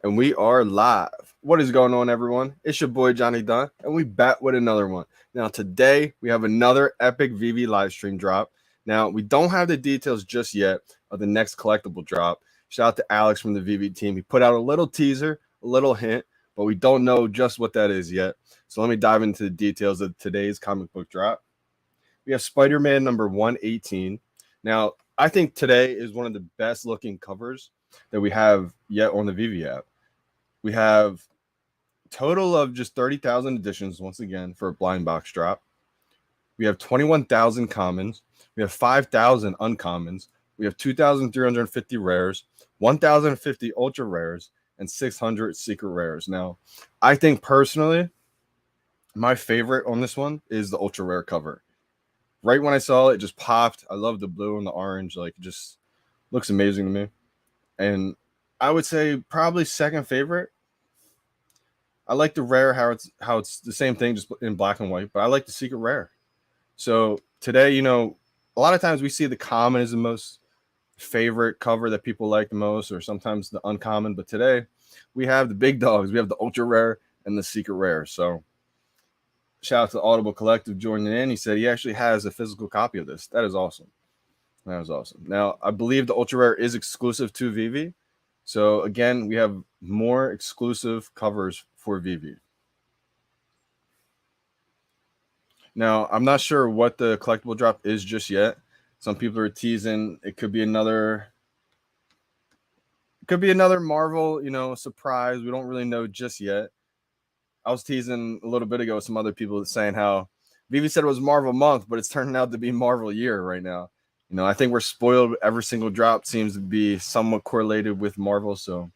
And we are live. What is going on, everyone? It's your boy Johnny Dunn, and we back with another one. Now, today we have another epic VeVe live stream drop. Now, we don't have the details just yet of the next collectible drop. Shout out to Alex from the VeVe team. He put out a little teaser, a little hint, but we don't know just what that is yet. So let me dive into the details of today's comic book drop. We have Spider-Man number 118. Now, I think today is one of the best looking covers that we have yet on the VeVe app. We have total of just 30,000 editions once again for a blind box drop. We have 21,000 commons. We have 5,000 uncommons. We have 2,350 rares, 1,050 ultra rares, and 600 secret rares. Now, I think personally, my favorite on this one is the ultra rare cover. Right when I saw it, it just popped. I love the blue and the orange. Like, it just looks amazing to me. And I would say probably second favorite. I like the rare, how it's the same thing, just in black and white, but I like the secret rare. So today, a lot of times we see the common is the most favorite cover that people like the most, or sometimes the uncommon. But today we have the big dogs. We have the ultra rare and the secret rare. So shout out to Audible Collective joining in. He said he actually has a physical copy of this. That is awesome. That is awesome. Now, I believe the ultra rare is exclusive to VeVe. So again, we have more exclusive covers for VeVe. Now, I'm not sure what the collectible drop is just yet. Some people are teasing it could be another Marvel, surprise. We don't really know just yet. I was teasing a little bit ago with some other people saying how VeVe said it was Marvel month, but it's turning out to be Marvel year right now. I think we're spoiled. Every single drop seems to be somewhat correlated with Marvel, so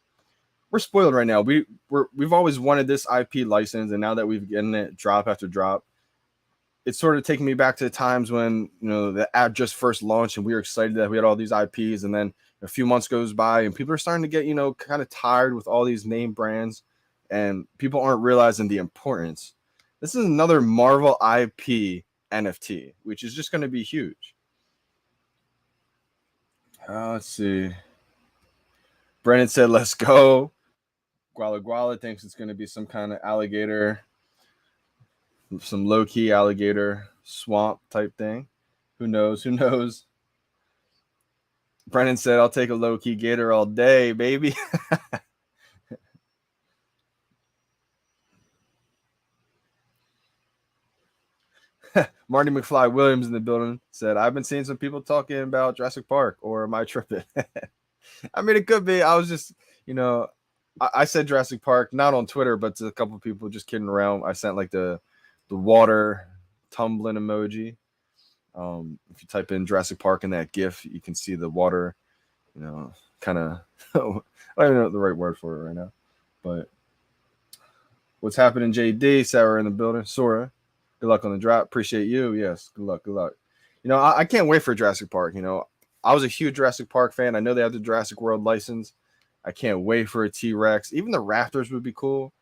we're spoiled right now. We've always wanted this IP license, and now that we've gotten it drop after drop, it's sort of taking me back to the times when the app just first launched, and we were excited that we had all these IPs, and then a few months goes by, and people are starting to get kind of tired with all these name brands, and people aren't realizing the importance. This is another Marvel IP NFT, which is just going to be huge. Let's see. Brennan said, let's go. Guala Guala thinks it's going to be some kind of alligator, some low-key alligator swamp type thing. Who knows? Who knows? Brennan said, I'll take a low-key gator all day, baby. Marty McFly Williams in the building said, I've been seeing some people talking about Jurassic Park, or am I tripping? I mean, it could be. I was just, I said Jurassic Park, not on Twitter, but to a couple of people just kidding around. I sent like the water tumbling emoji. If you type in Jurassic Park in that GIF, you can see the water, kind of, I don't even know the right word for it right now. But what's happening, JD? Sarah in the building. Sora. Good luck on the drop. Appreciate you. Yes. Good luck. Good luck. I can't wait for Jurassic Park. I was a huge Jurassic Park fan. I know they have the Jurassic World license. I can't wait for a T-Rex. Even the Raptors would be cool.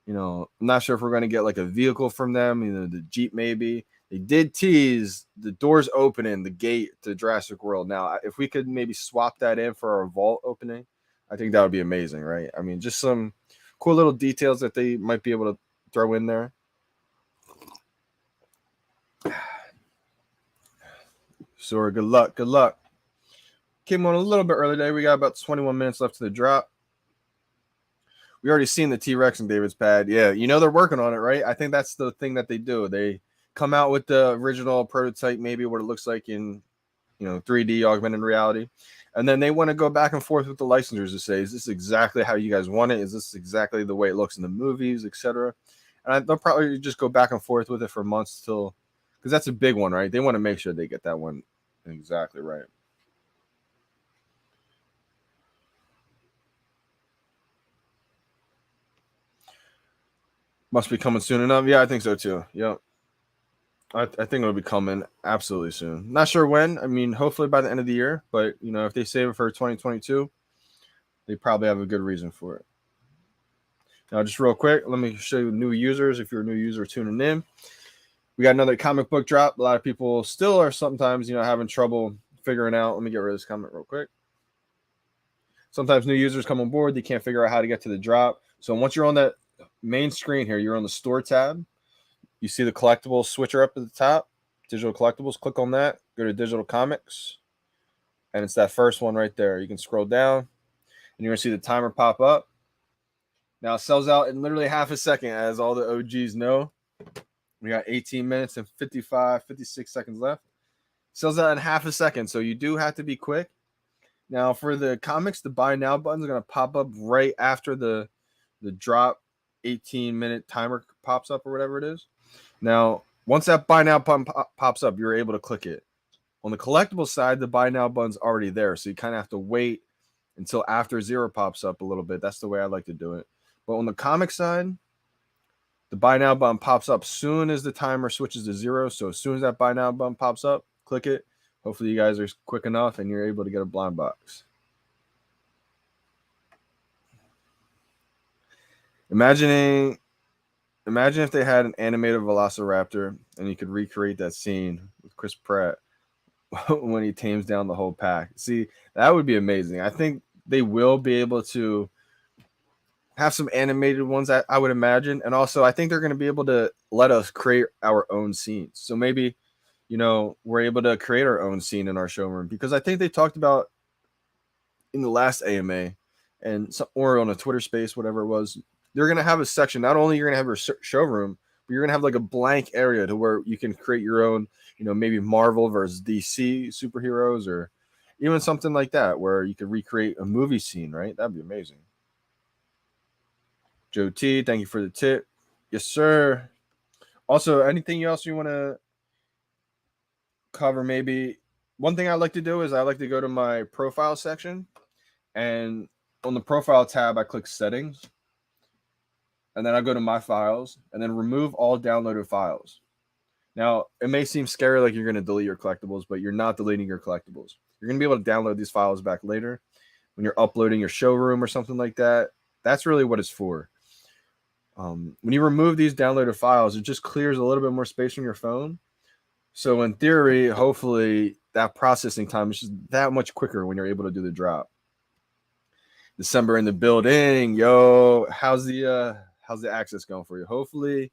I'm not sure if we're going to get like a vehicle from them. The Jeep maybe. They did tease the doors opening, the gate to Jurassic World. Now, if we could maybe swap that in for our vault opening, I think that would be amazing, right? I mean, just some cool little details that they might be able to throw in there. Sora, good luck. Good luck. Came on a little bit early today. We got about 21 minutes left to the drop. We already seen the T-Rex and David's pad. Yeah, they're working on it, right? I think that's the thing that they do. They come out with the original prototype, maybe what it looks like in 3D augmented reality. And then they want to go back and forth with the licensors to say, is this exactly how you guys want it? Is this exactly the way it looks in the movies, etc.? And they'll probably just go back and forth with it for months till, because that's a big one, right? They want to make sure they get that one exactly right. Must be coming soon enough. Yeah, I think so too. Yep. I think it'll be coming absolutely soon. Not sure when. I mean, hopefully by the end of the year. But, if they save it for 2022, they probably have a good reason for it. Now, just real quick, let me show you new users. If you're a new user tuning in, we got another comic book drop. A lot of people still are sometimes, having trouble figuring out. Let me get rid of this comment real quick. Sometimes new users come on board, they can't figure out how to get to the drop. So once you're on that main screen here, you're on the store tab. You see the collectibles switcher up at the top, digital collectibles. Click on that, go to digital comics, and it's that first one right there. You can scroll down, and you're gonna see the timer pop up. Now it sells out in literally half a second, as all the OGs know. We got 18 minutes and 56 seconds left. Sells out in half a second, so you do have to be quick. Now for the comics, the buy now button is gonna pop up right after the drop 18-minute timer pops up or whatever it is. Now, once that buy now button pops up, you're able to click it. On the collectible side, the buy now button's already there, so you kind of have to wait until after 0 pops up a little bit. That's the way I like to do it. But on the comic side, the buy now button pops up soon as the timer switches to 0. So as soon as that buy now button pops up, click it. Hopefully you guys are quick enough and you're able to get a blind box. Imagine if they had an animated Velociraptor and you could recreate that scene with Chris Pratt when he tames down the whole pack. See, that would be amazing. I think they will be able to have some animated ones, I would imagine. And also, I think they're going to be able to let us create our own scenes. So maybe, we're able to create our own scene in our showroom, because I think they talked about in the last AMA or on a Twitter space, whatever it was, they're going to have a section. Not only you're going to have your showroom, but you're going to have like a blank area to where you can create your own, maybe Marvel versus DC superheroes, or even something like that, where you could recreate a movie scene, right? That'd be amazing. Joe T, thank you for the tip. Yes, sir. Also, anything else you want to cover? Maybe one thing I like to do is I like to go to my profile section, and on the profile tab, I click settings, and then I go to my files, and then remove all downloaded files. Now, it may seem scary like you're going to delete your collectibles, but you're not deleting your collectibles. You're going to be able to download these files back later when you're uploading your showroom or something like that. That's really what it's for. When you remove these downloaded files, it just clears a little bit more space from your phone. So in theory, hopefully that processing time is just that much quicker when you're able to do the drop. December in the building. Yo, how's the access going for you? Hopefully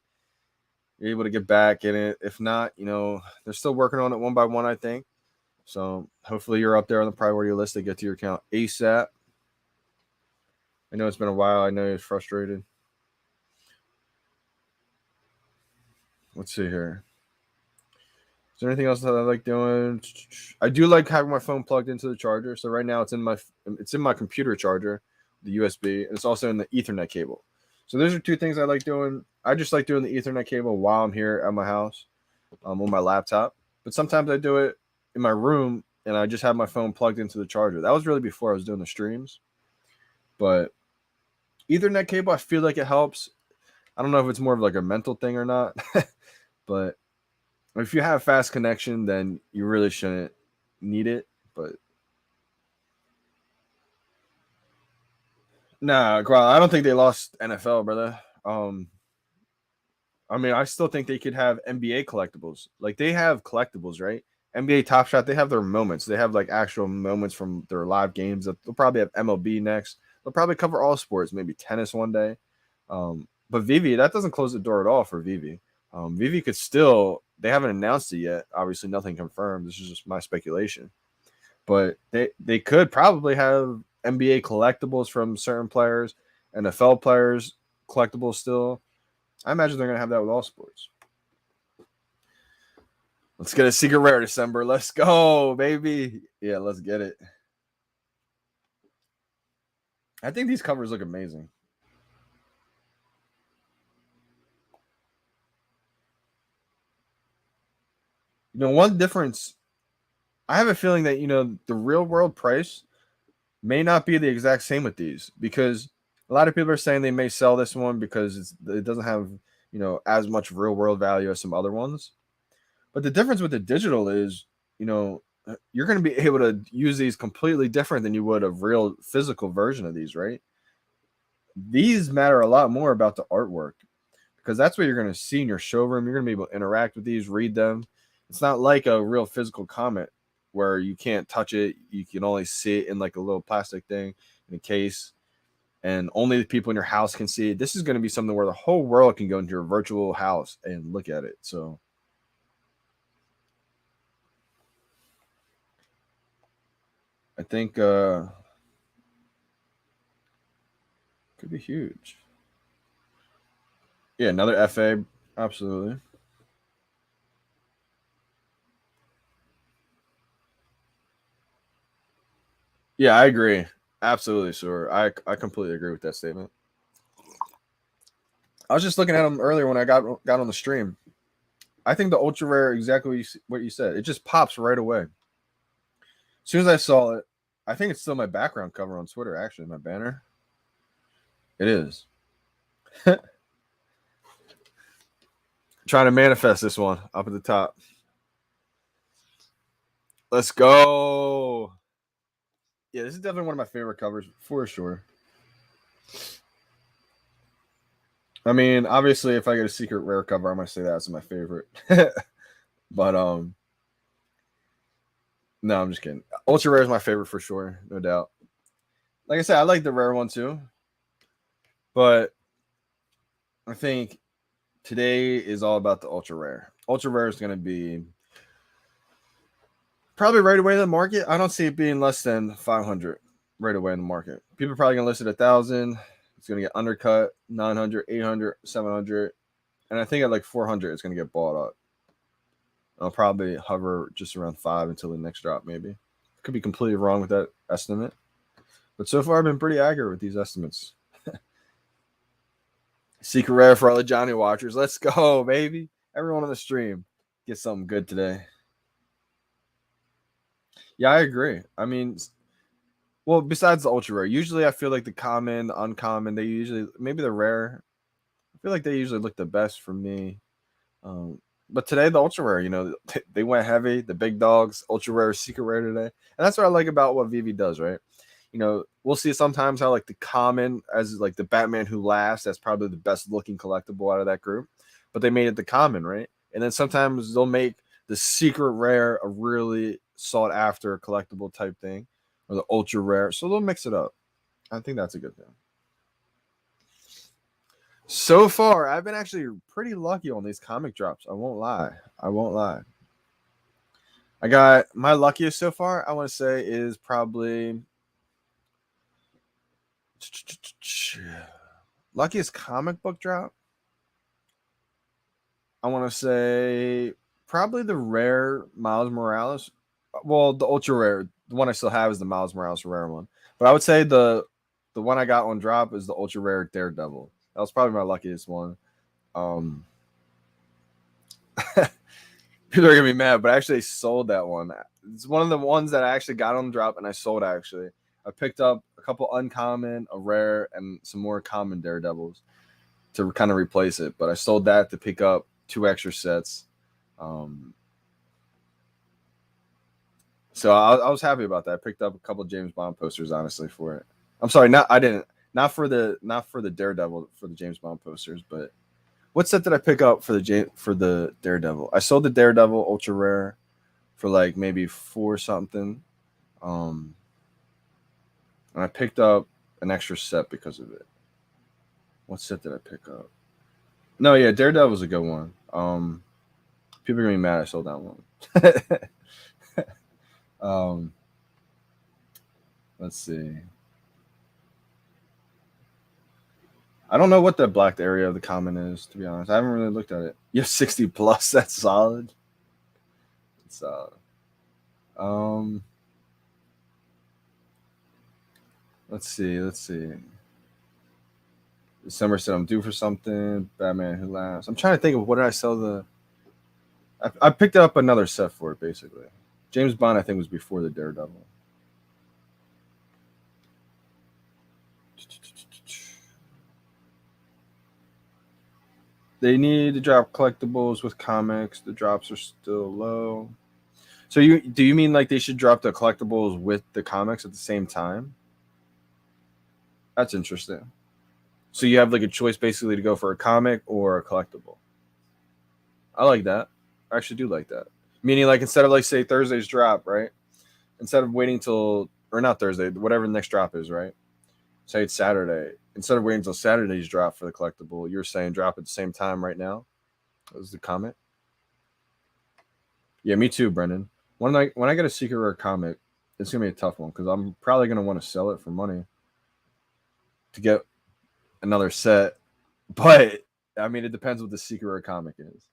you're able to get back in it. If not, they're still working on it one by one, I think. So hopefully you're up there on the priority list to get to your account ASAP. I know it's been a while. I know you're frustrated. Let's see here. Is there anything else that I like doing? I do like having my phone plugged into the charger. So right now it's in my computer charger, the USB, and it's also in the Ethernet cable. So those are two things I like doing. I just like doing the Ethernet cable while I'm here at my house, on my laptop. But sometimes I do it in my room, and I just have my phone plugged into the charger. That was really before I was doing the streams. But Ethernet cable, I feel like it helps. I don't know if it's more of like a mental thing or not. But if you have fast connection, then you really shouldn't need it. But nah, I don't think they lost NFL, brother. I mean, I still think they could have NBA collectibles. Like, they have collectibles, right? NBA Top Shot, they have their moments. They have like actual moments from their live games. They'll probably have MLB next. They'll probably cover all sports, maybe tennis one day. But VeVe, that doesn't close the door at all for VeVe. VeVe could still, they haven't announced it yet. Obviously, nothing confirmed. This is just my speculation. But they could probably have NBA collectibles from certain players, NFL players collectibles still. I imagine they're going to have that with all sports. Let's get a secret rare December. Let's go, baby. Yeah, let's get it. I think these covers look amazing. One difference, I have a feeling that, the real world price may not be the exact same with these, because a lot of people are saying they may sell this one because it doesn't have, as much real world value as some other ones. But the difference with the digital is, you're going to be able to use these completely different than you would a real physical version of these, right? These matter a lot more about the artwork, because that's what you're going to see in your showroom. You're going to be able to interact with these, read them. It's not like a real physical comic where you can't touch it. You can only see it in like a little plastic thing in a case, and only the people in your house can see it. This is going to be something where the whole world can go into your virtual house and look at it. So I think could be huge. Yeah, another FA, absolutely. Yeah, I agree. Absolutely, sir. I completely agree with that statement. I was just looking at them earlier when I got on the stream. I think the ultra rare, exactly what you said. It just pops right away. As soon as I saw it, I think it's still my background cover on Twitter. Actually, my banner. It is. Trying to manifest this one up at the top. Let's go. Yeah, this is definitely one of my favorite covers for sure. I mean, obviously, if I get a secret rare cover, I'm gonna say that's my favorite. But no, I'm just kidding. Ultra rare is my favorite for sure, no doubt. Like I said, I like the rare one too, but I think today is all about the ultra rare. Ultra rare is gonna be probably right away in the market. I don't see it being less than 500 right away in the market. People are probably gonna list it at 1,000. It's gonna get undercut 900, 800, 700, and I think at like 400, it's gonna get bought up. I'll probably hover just around 5 until the next drop, maybe. Could be completely wrong with that estimate. But so far, I've been pretty accurate with these estimates. Secret rare for all the Johnny watchers. Let's go, baby. Everyone on the stream, get something good today. Yeah, I agree. I mean, well, besides the ultra rare, usually I feel like the common, the uncommon, they usually, maybe the rare, I feel like they usually look the best for me. But today, the ultra rare, they went heavy. The big dogs, ultra rare, secret rare today, and that's what I like about what VeVe does, right? We'll see sometimes how like the common as like the Batman Who Laughs, that's probably the best looking collectible out of that group, but they made it the common, right? And then sometimes they'll make the secret rare a really sought after collectible type thing, or the ultra rare, so they'll mix it up. I think that's a good thing. So far, I've been actually pretty lucky on these comic drops. I won't lie. I got my luckiest so far, I want to say, is probably luckiest comic book drop. I want to say probably the rare Miles Morales. Well, the ultra rare, the one I still have is the Miles Morales rare one. But I would say the one I got on drop is the ultra rare Daredevil. That was probably my luckiest one. People are gonna be mad, but I actually sold that one. It's one of the ones that I actually got on drop and I sold. Actually, I picked up a couple uncommon, a rare, and some more common Daredevils to kind of replace it. But I sold that to pick up 2 extra sets. So I was happy about that. I picked up a couple James Bond posters, honestly, for it. I'm sorry, not for the Daredevil, for the James Bond posters, but what set did I pick up for the Daredevil? I sold the Daredevil ultra rare for like maybe 4 something. And I picked up an extra set because of it. What set did I pick up? No, yeah, Daredevil's a good one. People are gonna be mad I sold that one. Let's see. I don't know what the black area of the common is, to be honest. I haven't really looked at it. You have 60 plus. That's solid. It's solid. Let's see. December said I'm due for something. Batman Who Laughs. I'm trying to think of what did I sell the. I picked up another set for it, basically. James Bond, I think, was before the Daredevil. They need to drop collectibles with comics. The drops are still low. So do you mean like they should drop the collectibles with the comics at the same time? That's interesting. So you have like a choice basically to go for a comic or a collectible. I like that. I actually do like that. Meaning like instead of like say Thursday's drop, right? instead of waiting till, or not Thursday, whatever the next drop is, right? Say it's Saturday. Instead of waiting until Saturday's drop for the collectible, you're saying drop at the same time right now. That was the comment. Yeah, me too, Brendan. When I get a secret rare comic, it's gonna be a tough one because I'm probably gonna want to sell it for money to get another set. But I mean, it depends what the secret rare comic is.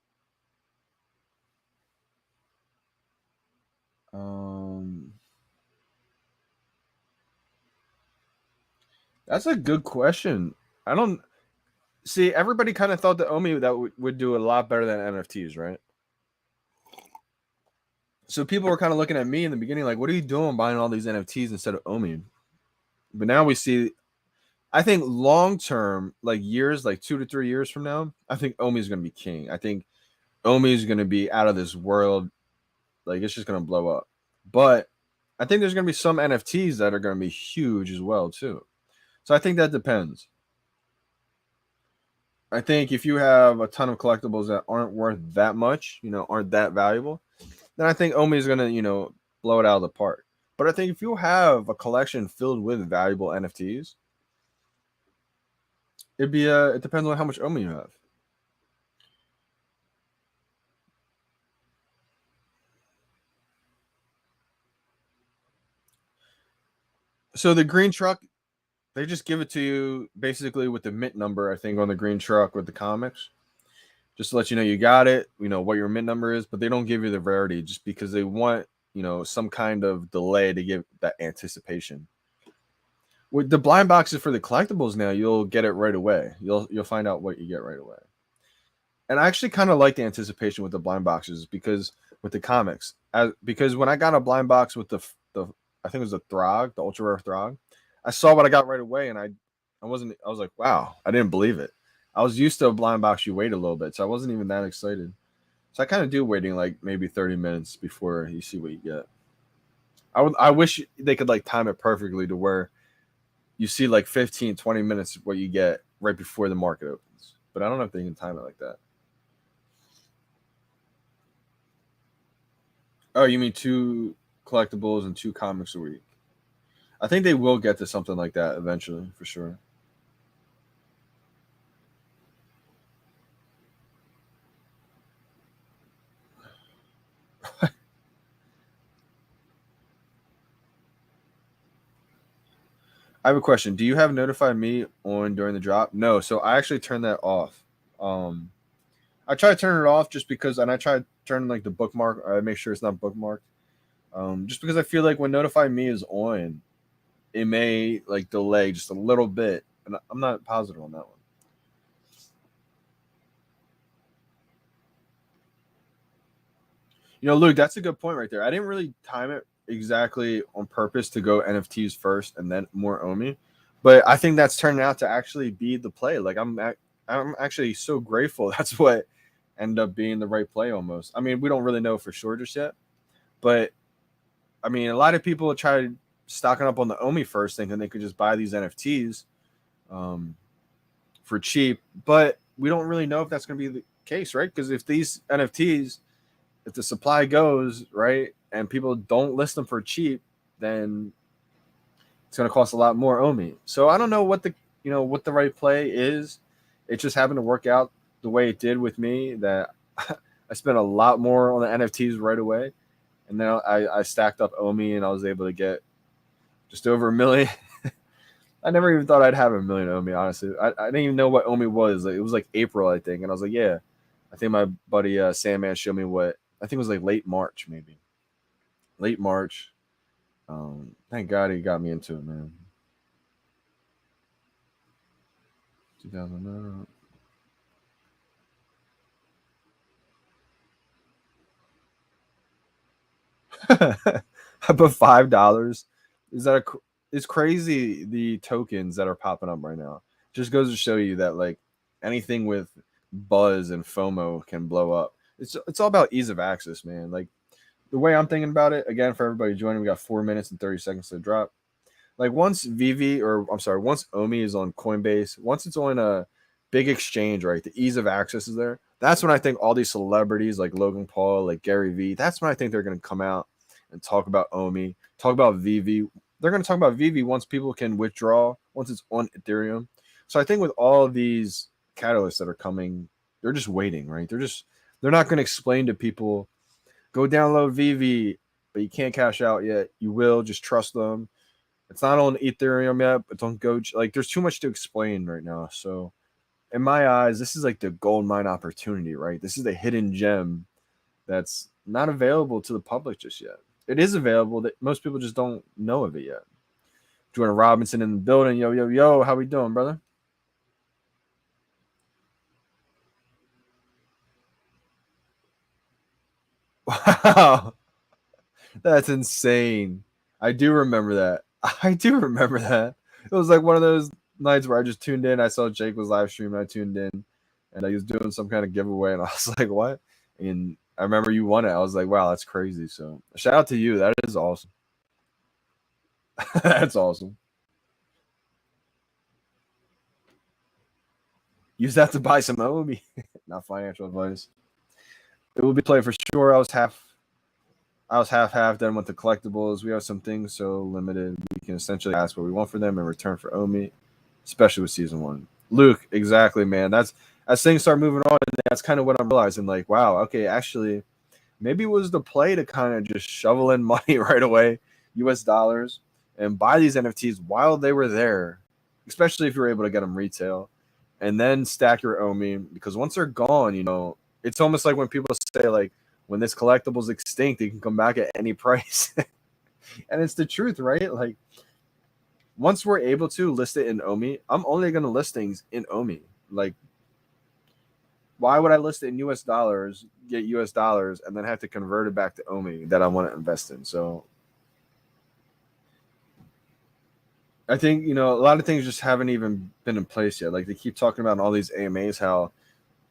Um, that's a good question. I don't see. Everybody kind of thought that Omi that would do a lot better than NFTs, right? So people were kind of looking at me in the beginning, like, "What are you doing buying all these NFTs instead of Omi?" But now we see. I think long term, like years, like 2 to 3 years from now, I think Omi is going to be king. I think Omi is going to be out of this world. Like it's just going to blow up. But I think there's going to be some NFTs that are going to be huge as well too. So I think that depends. I think if you have a ton of collectibles that aren't worth that much, aren't that valuable, then I think Omi is going to, blow it out of the park. But I think if you have a collection filled with valuable NFTs, it depends on how much Omi you have. So the green truck, they just give it to you basically with the mint number, I think, on the green truck with the comics. Just to let you know you got it, what your mint number is, but they don't give you the rarity just because they want, some kind of delay to give that anticipation. With the blind boxes for the collectibles now, you'll get it right away. You'll find out what you get right away. And I actually kind of like the anticipation with the blind boxes because with the comics, because when I got a blind box with the I think it was the Throg, the ultra rare Throg, I saw what I got right away, and I was like, wow, I didn't believe it. I was used to a blind box, you wait a little bit, so I wasn't even that excited. So I kind of do waiting like maybe 30 minutes before you see what you get. I wish they could like time it perfectly to where you see like 15, 20 minutes what you get right before the market opens. But I don't know if they can time it like that. Oh, you mean two collectibles and two comics a week? I think they will get to something like that eventually, for sure. I have a question. Do you have notify me on during the drop? No, so I actually turned that off. Um, I try to turn it off just because, and I try to turn like the bookmark. I make sure it's not bookmarked. Just because I feel like when notify me is on, it may like delay just a little bit, and I'm not positive on that one. Luke, that's a good point right there. I didn't really time it exactly on purpose to go NFTs first and then more Omi, but I think that's turned out to actually be the play. Like I'm actually so grateful. That's what ended up being the right play almost. I mean, we don't really know for sure just yet, but I mean, a lot of people try stocking up on the Omi first, thinking they could just buy these NFTs um, for cheap, but we don't really know if that's going to be the case, right? Because if these NFTs, if the supply goes right and people don't list them for cheap, then it's going to cost a lot more Omi. So I don't know what the right play is. It just happened to work out the way it did with me that I spent a lot more on the NFTs right away, and then I stacked up Omi and I was able to get just over 1 million. I never even thought I'd have 1 million Omi. Honestly, I didn't even know what Omi was. Like, it was like April, I think, and I was like, yeah. I think my buddy Sandman showed me what I think it was like late March, maybe late March. Thank God he got me into it, man. 2009. I put $5. Is that it's crazy the tokens that are popping up right now. Just goes to show you that like anything with buzz and FOMO can blow up. It's all about ease of access, man. Like the way I'm thinking about it, again, for everybody joining, we got 4 minutes and 30 seconds to drop. Like once VeVe, or I'm sorry, once Omi is on Coinbase, once it's on a big exchange, right? The ease of access is there. That's when I think all these celebrities like Logan Paul, like Gary Vee, that's when I think they're going to come out and talk about Omi. talk about VeVe. They're going to talk about VeVe once people can withdraw, once it's on Ethereum. So I think with all of these catalysts that are coming, they're just waiting, right? They're not going to explain to people, go download VeVe, but you can't cash out yet. You will, just trust them. It's not on Ethereum yet, but don't go. Like, there's too much to explain right now. So in my eyes, this is like the gold mine opportunity, right? This is the hidden gem that's not available to the public just yet. It is available, that most people just don't know of it yet. Jordan Robinson in the building. Yo, yo, yo. How we doing, brother? Wow. That's insane. I do remember that. I do remember that. It was like one of those nights where I just tuned in. I saw Jake was live streaming. I tuned in and he was doing some kind of giveaway. And I was like, what? And I remember you won it. I was like, wow, that's crazy. So shout out to you. That is awesome. That's awesome. Use that to buy some Obi. Not financial advice. It will be played for sure. I was half done with the collectibles. We have some things so limited we can essentially ask what we want for them in return for Omi, especially with season one. Luke, exactly, man. That's as things start moving on, and that's kind of what I'm realizing. Like, wow, okay, actually, maybe it was the play to kind of just shovel in money right away, US dollars, and buy these NFTs while they were there, especially if you're able to get them retail, and then stack your Omi, because once they're gone, it's almost like when people say, like, when this collectible is extinct, it can come back at any price. And it's the truth, right? Like, once we're able to list it in Omi, I'm only going to list things in Omi. Like, why would I list it in US dollars, get US dollars, and then have to convert it back to Omi that I want to invest in? So I think, a lot of things just haven't even been in place yet. Like, they keep talking about in all these AMAs how,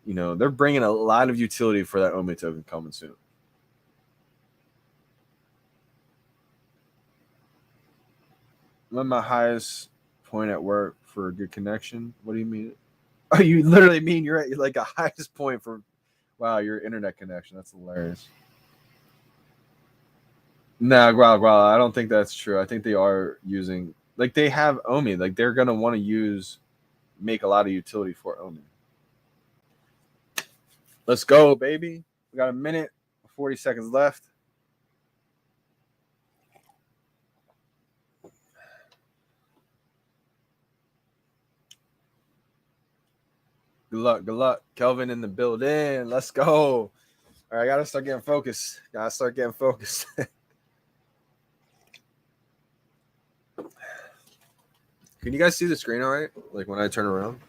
they're bringing a lot of utility for that Omi token coming soon. I'm at my highest point at work for a good connection. What do you mean? Oh, you literally mean you're at like a highest point for, wow, your internet connection. That's hilarious. No, wow, I don't think that's true. I think they are using, like, they have Omi. Like, they're gonna want to make a lot of utility for Omi. Let's go, baby. We got a minute, 40 seconds left. Good luck, good luck. Kelvin in the building. Let's go. All right, I gotta start getting focused. Can you guys see the screen all right? Like when I turn around?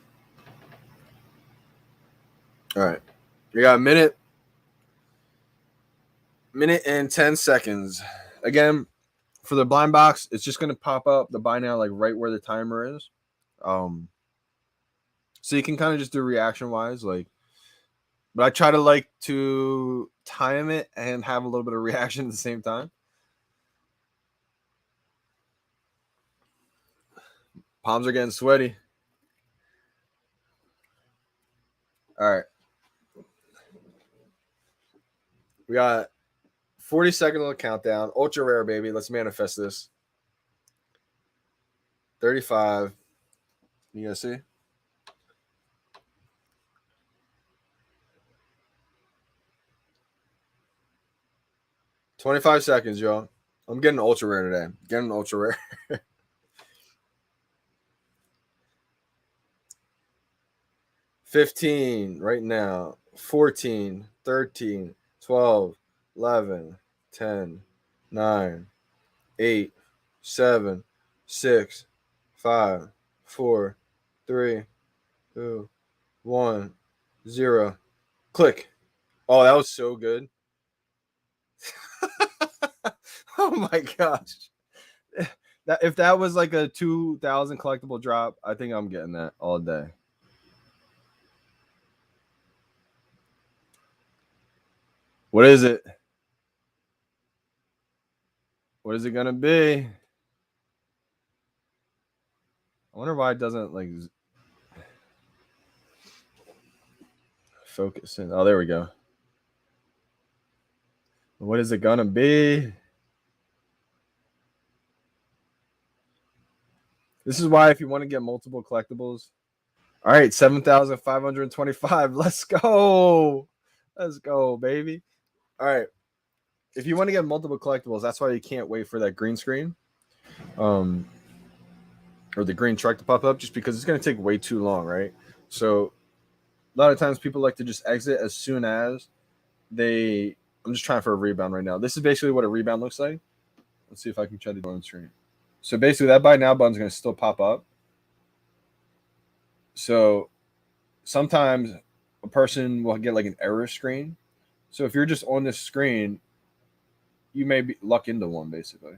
All right. We got a minute and 10 seconds. Again, for the blind box, it's just gonna pop up the buy now, like right where the timer is. So you can kind of just do reaction wise, like, but I try to like to time it and have a little bit of reaction at the same time. Palms are getting sweaty. All right. We got 40 seconds on the countdown. Ultra rare, baby. Let's manifest this. 35. You guys see? $25 seconds, y'all. I'm getting ultra rare today. Getting ultra rare. 15 right now. 14, 13, 12, 11, 10, 9, 8, 7, 6, 5, 4, 3, 2, 1, 0. Click. Oh, that was so good. Oh my gosh. If that was like a 2,000 collectible drop, I think I'm getting that all day. What is it? What is it gonna be? I wonder why it doesn't like focus in. Oh, there we go. What is it gonna be? This is why if you want to get multiple collectibles. All right, 7,525. Let's go. Let's go, baby. All right. If you want to get multiple collectibles, that's why you can't wait for that green screen. Or the green truck to pop up, just because it's going to take way too long, right? So a lot of times people like to just exit as soon as they. I'm just trying for a rebound right now. This is basically what a rebound looks like. Let's see if I can try to do it on screen. So basically, that buy now button is going to still pop up. So sometimes a person will get like an error screen. So if you're just on this screen, you may be luck into one basically.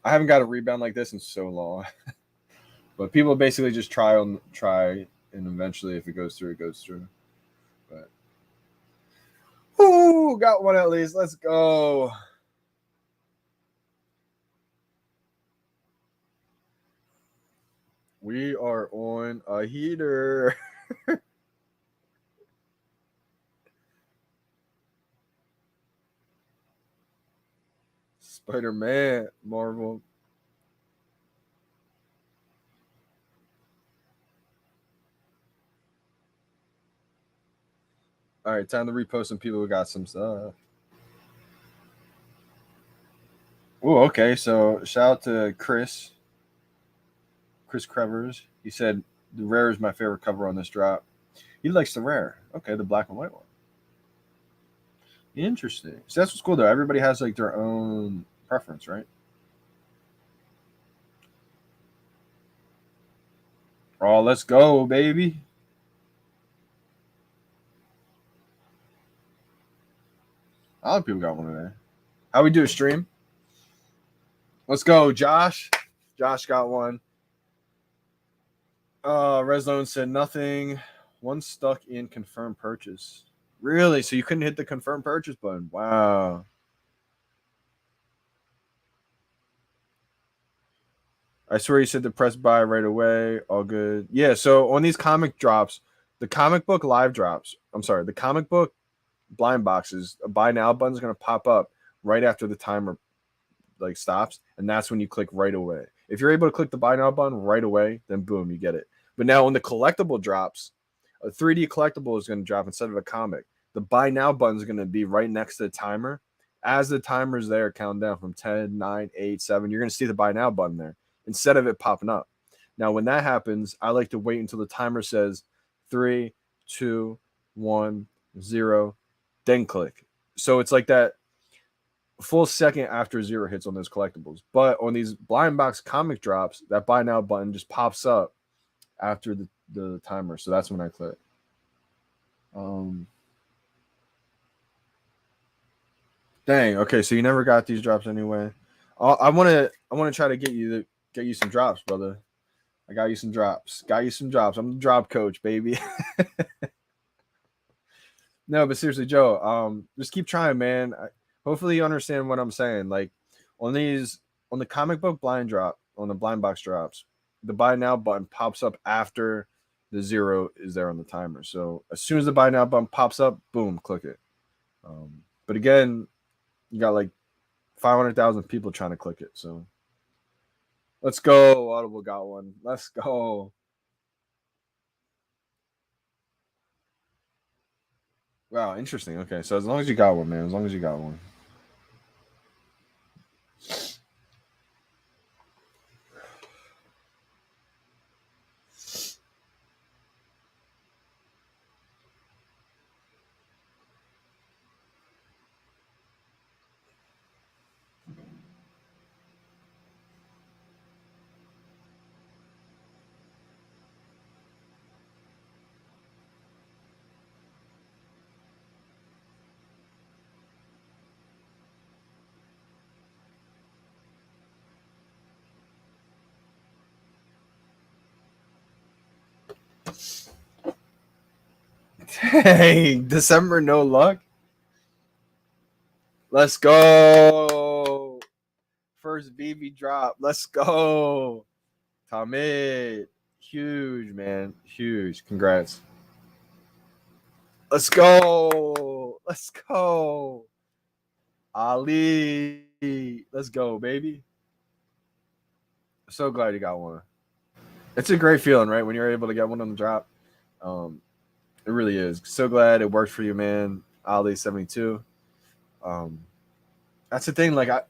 I haven't got a rebound like this in so long. But people basically just try, and eventually if it goes through, it goes through. But whoo, got one at least. Let's go. We are on a heater. Spider-Man, Marvel. All right, time to repost some people who got some stuff. Oh, okay. So shout out to Chris Crevers. He said the rare is my favorite cover on this drop. He likes the rare. Okay, the black and white one. Interesting. So that's what's cool though. Everybody has like their own preference, right? Oh, let's go, baby. A lot of people got one today. How we do a stream? Let's go, Josh. Josh got one. Red Zone said nothing. One stuck in confirm purchase. Really? So you couldn't hit the confirm purchase button? Wow. I swear you said to press buy right away. All good. Yeah. So on these comic drops, the comic book live drops. I'm sorry, the comic book blind boxes. A buy now button is going to pop up right after the timer like stops, and that's when you click right away. If you're able to click the buy now button right away, then boom, you get it. But now when the collectible drops, a 3D collectible is going to drop instead of a comic. The buy now button is going to be right next to the timer. As the timer's there, counting down from 10, 9, 8, 7, you're going to see the buy now button there instead of it popping up. Now, when that happens, I like to wait until the timer says 3, 2, 1, 0, then click. So it's like that full second after 0 hits on those collectibles. But on these blind box comic drops, that buy now button just pops up after the timer. So that's when I click. Dang. Okay, so you never got these drops anyway. I want to try to get you some drops, brother. I got you some drops. Got you some drops. I'm the drop coach, baby. No, but seriously, Joe, just keep trying, man. Hopefully you understand what I'm saying. Like on the comic book blind drop, on the blind box drops, the buy now button pops up after the 0 is there on the timer. So as soon as the buy now button pops up, boom, click it. But again, you got like 500,000 people trying to click it. So let's go. Audible got one. Let's go. Wow, interesting. Okay, so as long as you got one, man. As long as you got one. Hey, December no luck. Let's go. First VeVe drop. Let's go. Tommy. Huge, man. Huge. Congrats. Let's go. Let's go. Ali, let's go, baby. So glad you got one. It's a great feeling, right? When you're able to get one on the drop. It really is. So glad it worked for you, man. Ali 72. Um, that's the thing. Like a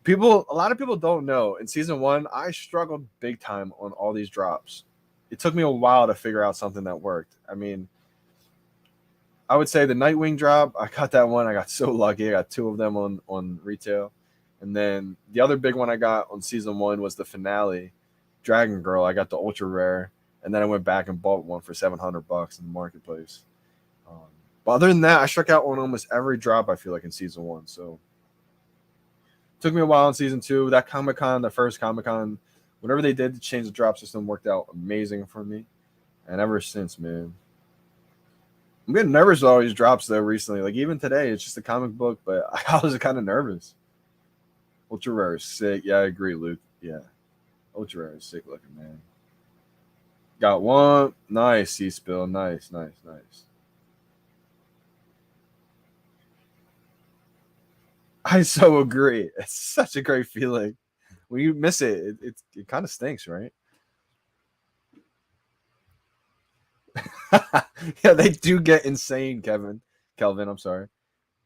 lot of people don't know. In season one, I struggled big time on all these drops. It took me a while to figure out something that worked. I mean, I would say the Nightwing drop, I got that one. I got so lucky. I got two of them on retail. And then the other big one I got on season one was the finale, Dragon Girl. I got the ultra rare. And then I went back and bought one for $700 in the marketplace. But other than that, I struck out on almost every drop, I feel like, in season one. So it took me a while in season two. That Comic-Con, the first Comic-Con, whatever they did to change the drop system worked out amazing for me. And ever since, man. I'm getting nervous with all these drops, though, recently. Like, even today, it's just a comic book, but I was kind of nervous. Ultra rare is sick. Yeah, I agree, Luke. Yeah. Ultra rare is sick looking, man. Got one. Nice, C-Spill. Nice. I so agree. It's such a great feeling. When you miss it, it kind of stinks, right? Yeah, they do get insane, Kelvin, I'm sorry.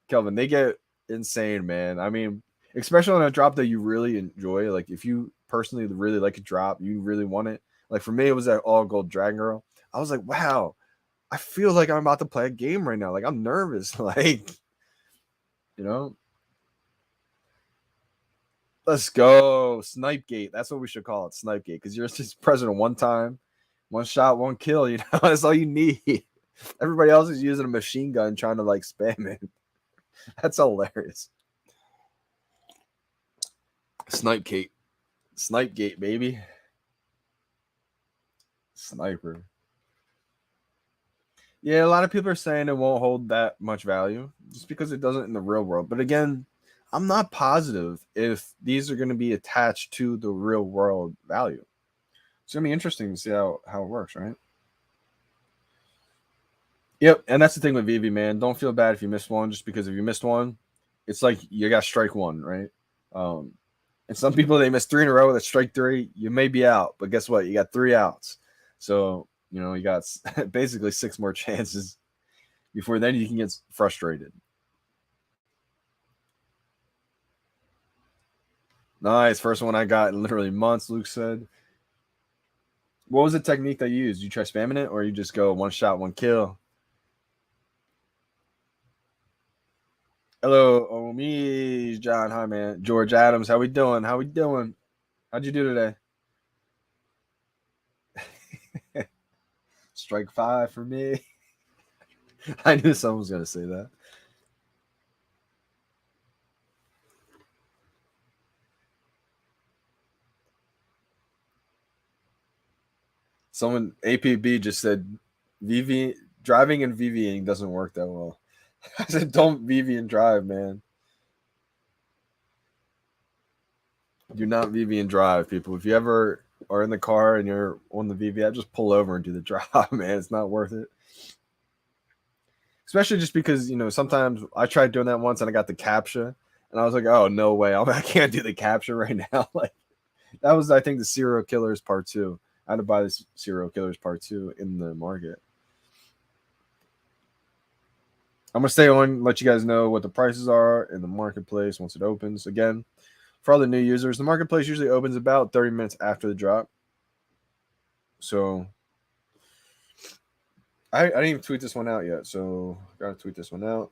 Kelvin, they get insane, man. I mean, especially on a drop that you really enjoy. Like, if you personally really like a drop, you really want it. Like, for me, it was that all gold Dragon Girl. I was like, wow, I feel like I'm about to play a game right now. Like, I'm nervous. Like, you know, let's go. Snipe Gate. That's what we should call it. Snipe Gate. Because you're just president one time, one shot, one kill. You know, that's all you need. Everybody else is using a machine gun trying to like spam it. That's hilarious. Snipe Gate. Snipe Gate, baby. Sniper. Yeah, a lot of people are saying it won't hold that much value just because it doesn't in the real world. But again, I'm not positive if these are going to be attached to the real world value. It's going to be interesting to see how it works, right? Yep, and that's the thing with VeVe, man. Don't feel bad if you missed one, just because if you missed one, it's like you got strike one, right? Um, and some people they miss three in a row with a strike three, you may be out, but guess what? You got three outs, so you got basically six more chances before then you can get frustrated. Nice, first one I got in literally months. Luke said, "What was the technique that you used? You try spamming it, or you just go one shot, one kill?" Hello, Omi, John. Hi, man. George Adams. How we doing? How we doing? How'd you do today? Strike five for me. I knew someone was gonna say that. Someone APB just said VV driving and VVing doesn't work that well. I said don't VV and drive, man. Do not VV and drive, people. If you ever are in the car and you're on the VV app, just pull over and do the drive, man. It's not worth it. Especially just because sometimes I tried doing that once and I got the captcha and I was like, oh no way, I can't do the captcha right now. Like that was, I think, the Serial Killers Part Two. I had to buy this Serial Killers Part Two in the market. I'm gonna stay on, let you guys know what the prices are in the marketplace once it opens. Again, for all the new users, the marketplace usually opens about 30 minutes after the drop. So I didn't even tweet this one out yet, so gotta tweet this one out.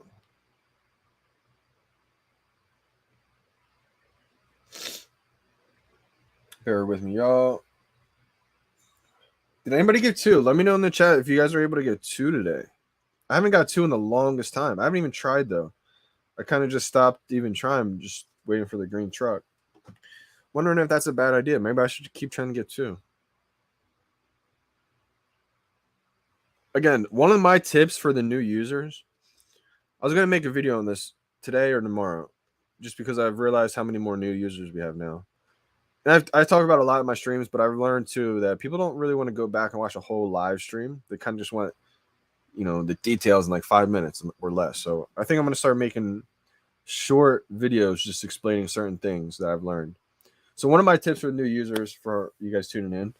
Bear with me, y'all. Did anybody get two? Let me know in the chat if you guys are able to get two today. I haven't got two in the longest time. I haven't even tried though. I kind of just stopped even trying, just waiting for the green truck. Wondering if that's a bad idea. Maybe I should keep trying to get two. Again, one of my tips for the new users, I was going to make a video on this today or tomorrow, just because I've realized how many more new users we have now. And I talk about a lot in my streams, but I've learned too that people don't really want to go back and watch a whole live stream. They kind of just want, the details in like 5 minutes or less. So I think I'm going to start making short videos just explaining certain things that I've learned. So one of my tips for new users, for you guys tuning in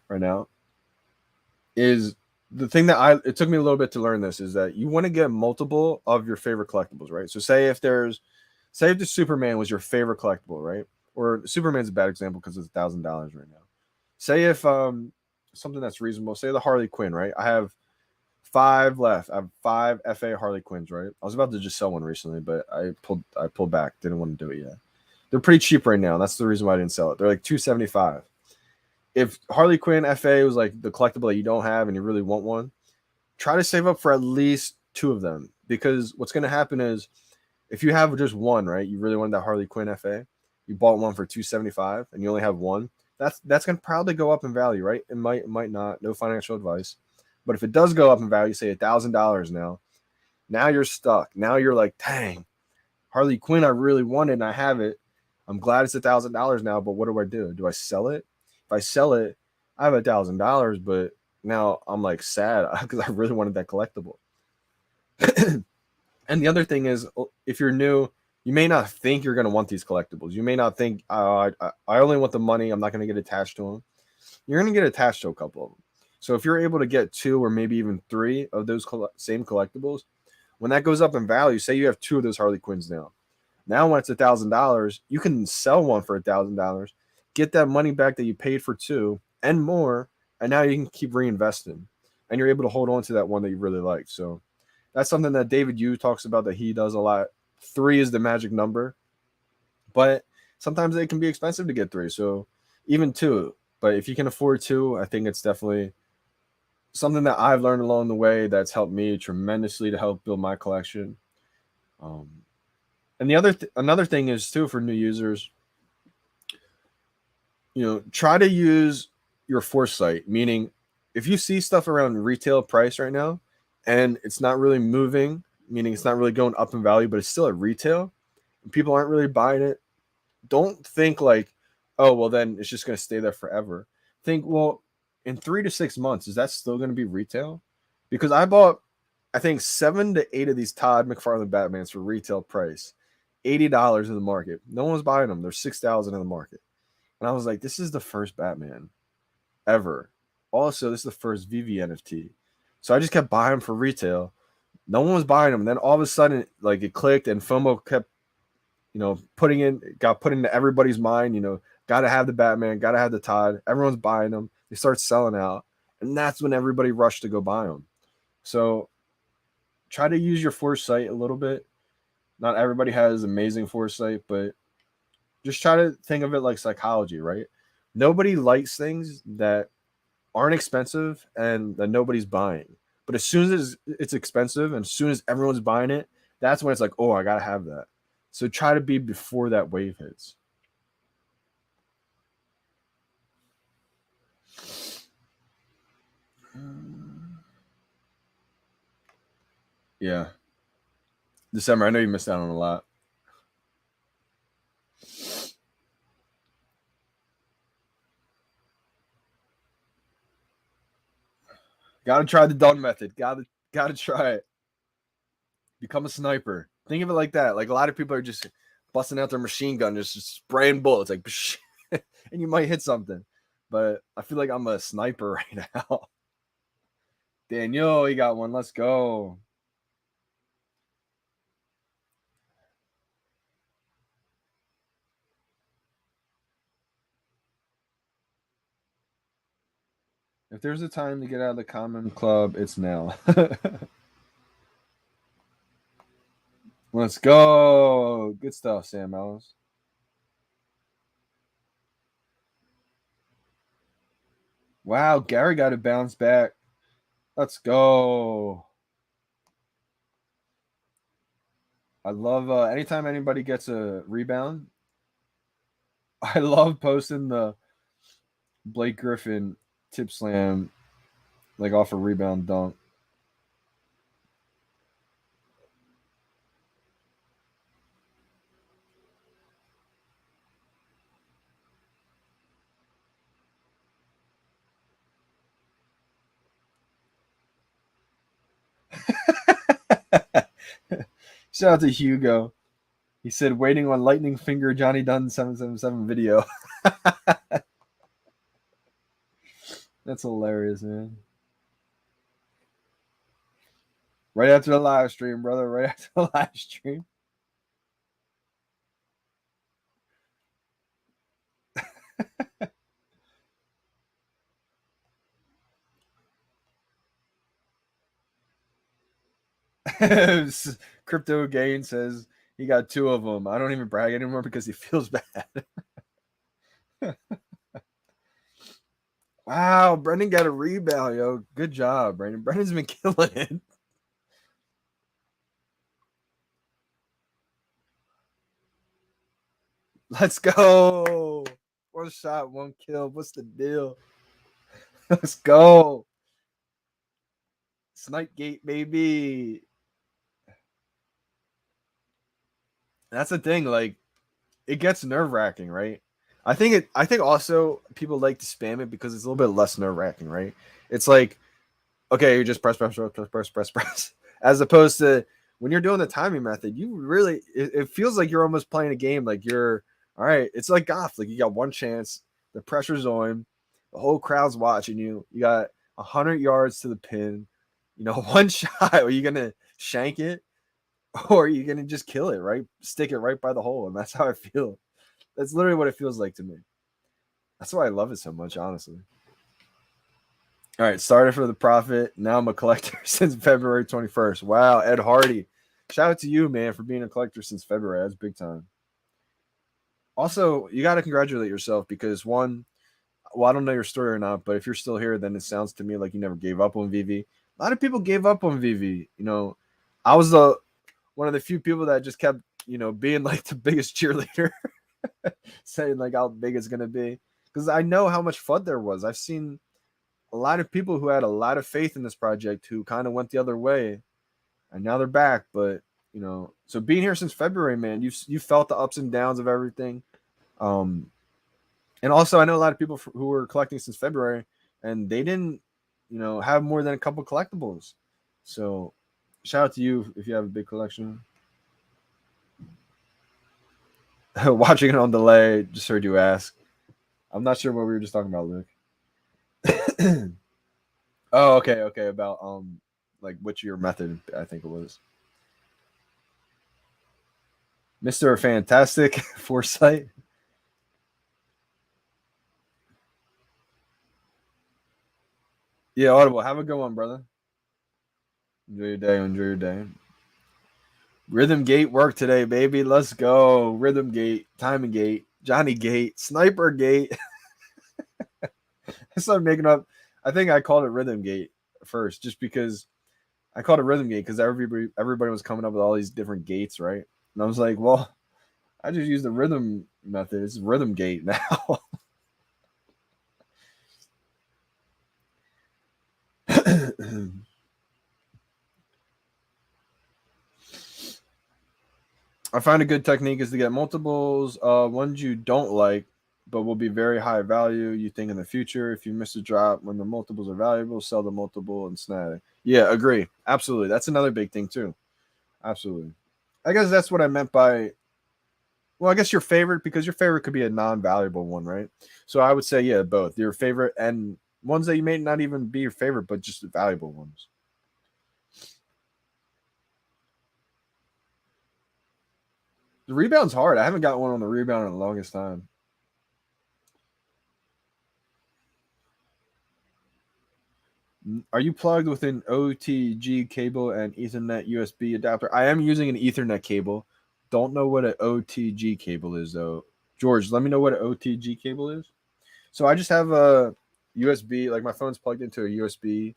right now, is the thing that it took me a little bit to learn this, is that you want to get multiple of your favorite collectibles, right? So say if the Superman was your favorite collectible, right? Or Superman's a bad example because it's $1,000 right now. Say if something that's reasonable, say the Harley Quinn, right? I have 5 left. I have 5 FA Harley Quinns, right? I was about to just sell one recently, but I pulled back. Didn't want to do it yet. They're pretty cheap right now. That's the reason why I didn't sell it. They're like $275. If Harley Quinn FA was like the collectible that you don't have and you really want one, try to save up for at least 2 of them, because what's going to happen is if you have just one, right, you really want that Harley Quinn FA, you bought one for $275 and you only have one, that's going to probably go up in value, right? It might not. No financial advice. But if it does go up in value, say $1,000 now you're stuck. Now you're like, dang, Harley Quinn, I really want it and I have it. I'm glad it's $1,000 now, but what do? Do I sell it? If I sell it, I have $1,000, but now I'm like sad because I really wanted that collectible. And the other thing is, if you're new, you may not think you're going to want these collectibles. You may not think, I only want the money. I'm not going to get attached to them. You're going to get attached to a couple of them. So if you're able to get 2 or maybe even 3 of those same collectibles, when that goes up in value, say you have 2 of those Harley Quinns now. Now when it's $1,000, you can sell one for $1,000, get that money back that you paid for 2 and more, and now you can keep reinvesting. And you're able to hold on to that one that you really like. So that's something that David Yu talks about that he does a lot. 3 is the magic number, but sometimes it can be expensive to get 3. So even 2. But if you can afford 2, I think it's definitely something that I've learned along the way that's helped me tremendously to help build my collection. And another thing is too, for new users, try to use your foresight. Meaning, if you see stuff around retail price right now, and it's not really moving, meaning it's not really going up in value, but it's still at retail, and people aren't really buying it, don't think like, oh, well, then it's just going to stay there forever. Think, well, in 3 to 6 months, is that still going to be retail? Because I bought, I think 7 to 8 of these Todd McFarlane Batmans for retail price, $80 in the market. No one's buying them. There's 6,000 in the market. And I was like, this is the first Batman ever. Also, this is the first VeVe NFT. So I just kept buying them for retail. No one was buying them. And then all of a sudden, like, it clicked, and FOMO kept, got put into everybody's mind, got to have the Batman, got to have the Todd. Everyone's buying them. They start selling out. And that's when everybody rushed to go buy them. So try to use your foresight a little bit. Not everybody has amazing foresight, but just try to think of it like psychology, right? Nobody likes things that aren't expensive and that nobody's buying. But as soon as it's expensive and as soon as everyone's buying it, that's when it's like, oh, I got to have that. So try to be before that wave hits. Yeah. December, I know you missed out on a lot. Gotta try the Dunn method. Gotta try it. Become a sniper. Think of it like that. Like, a lot of people are just busting out their machine gun, just spraying bullets, like, and you might hit something. But I feel like I'm a sniper right now. Daniel, he got one. Let's go. If there's a time to get out of the common club, it's now. Let's go. Good stuff, Sam Ellis. Wow, Gary got to bounce back. Let's go. I love anytime anybody gets a rebound. I love posting the Blake Griffin tip slam, like, off a rebound dunk. Shout out to Hugo. He said, waiting on lightning finger Johnny Dunn 777 video. That's hilarious, man. Right after the live stream, brother. Right after the live stream. Crypto Gain says he got 2 of them. I don't even brag anymore because he feels bad. Wow, Brendan got a rebound, yo. Good job, Brendan. Brendan's been killing it. Let's go. 1 shot, 1 kill. What's the deal? Let's go. Snipe gate, baby. That's the thing. Like, it gets nerve wracking, right? I think also people like to spam it because it's a little bit less nerve wracking, right? It's like, okay, you just press, as opposed to when you're doing the timing method, you really it feels like you're almost playing a game. Like you're all right. It's like golf. Like you got 1 chance. The pressure's on. The whole crowd's watching you. You got 100 yards to the pin. 1 shot. Are you gonna shank it, or are you gonna just kill it? Right, stick it right by the hole, and that's how I feel. That's literally what it feels like to me. That's why I love it so much, honestly. All right, started for the profit. Now I'm a collector since February 21st. Wow, Ed Hardy. Shout out to you, man, for being a collector since February. That's big time. Also, you got to congratulate yourself because one, well, I don't know your story or not, but if you're still here, then it sounds to me like you never gave up on VeVe. A lot of people gave up on VeVe. I was one of the few people that just kept, being like the biggest cheerleader, saying like how big it's gonna be. Because I know how much fun there was. I've seen a lot of people who had a lot of faith in this project who kind of went the other way, and now they're back. But so being here since February, man, you felt the ups and downs of everything. And also I know a lot of people who were collecting since February, and they didn't, have more than a couple collectibles. So shout out to you if you have a big collection. Watching it on delay, just heard you ask. I'm not sure what we were just talking about, Luke. Oh, okay. About like what's your method? I think it was Mr. Fantastic Foresight. Yeah, Audible. Have a good one, brother. Enjoy your day. Enjoy your day. Rhythm Gate work today, baby. Let's go. Rhythm Gate, Timing Gate, Johnny Gate, Sniper Gate. I started making up. I think I called it Rhythm Gate first, just because I called it Rhythm Gate because everybody was coming up with all these different gates, right? And I was like, well, I just used the rhythm method. It's Rhythm Gate now. I find a good technique is to get multiples, ones you don't like, but will be very high value. You think in the future, if you miss a drop when the multiples are valuable, sell the multiple and snag. Yeah, agree. Absolutely. That's another big thing too. Absolutely. I guess that's what I meant by. Well, I guess your favorite, because your favorite could be a non-valuable one, right? So I would say, yeah, both your favorite and ones that you may not even be your favorite, but just valuable ones. The rebound's hard. I haven't got one on the rebound in the longest time. Are you plugged with an OTG cable and Ethernet USB adapter? I am using an Ethernet cable. Don't know what an OTG cable is though. George, let me know what an OTG cable is. So I just have a USB, like my phone's plugged into a USB,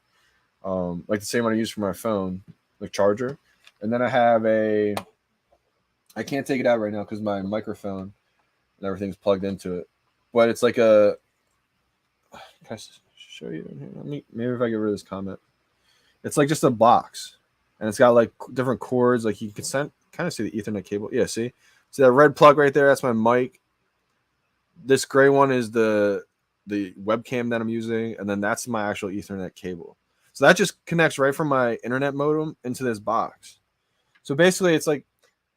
like the same one I use for my phone, like charger. And then I have I can't take it out right now because my microphone and everything's plugged into it. But it's like a, can I show you in here? Maybe if I get rid of this comment. It's like just a box, and it's got like different cords. Like you can kind of see the Ethernet cable. Yeah, see that red plug right there? That's my mic. This gray one is the webcam that I'm using, and then that's my actual Ethernet cable. So that just connects right from my internet modem into this box. So basically, it's like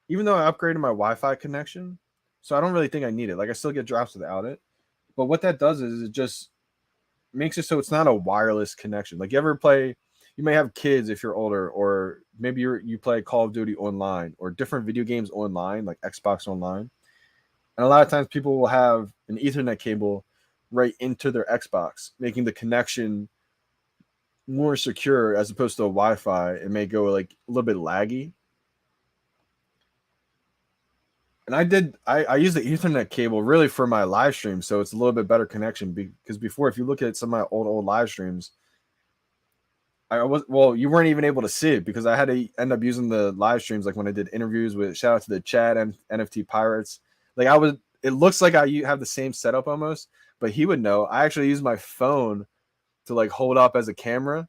even though I upgraded my Wi-Fi connection, so I don't really think I need it. Like I still get drops without it. But what that does is it just makes it so it's not a wireless connection. Like you ever play, you may have kids if you're older, or maybe you play Call of Duty online or different video games online, like Xbox Online. And a lot of times people will have an Ethernet cable right into their Xbox, making the connection more secure as opposed to a Wi-Fi. It may go like a little bit laggy. And I use the Ethernet cable really for my live stream, so it's a little bit better connection because before, if you look at some of my old live streams, I was well, you weren't even able to see it because I had to end up using the live streams like when I did interviews with shout out to the chat and NFT Pirates. Like I was, it looks like I have the same setup almost, but he would know. I actually use my phone to like hold up as a camera,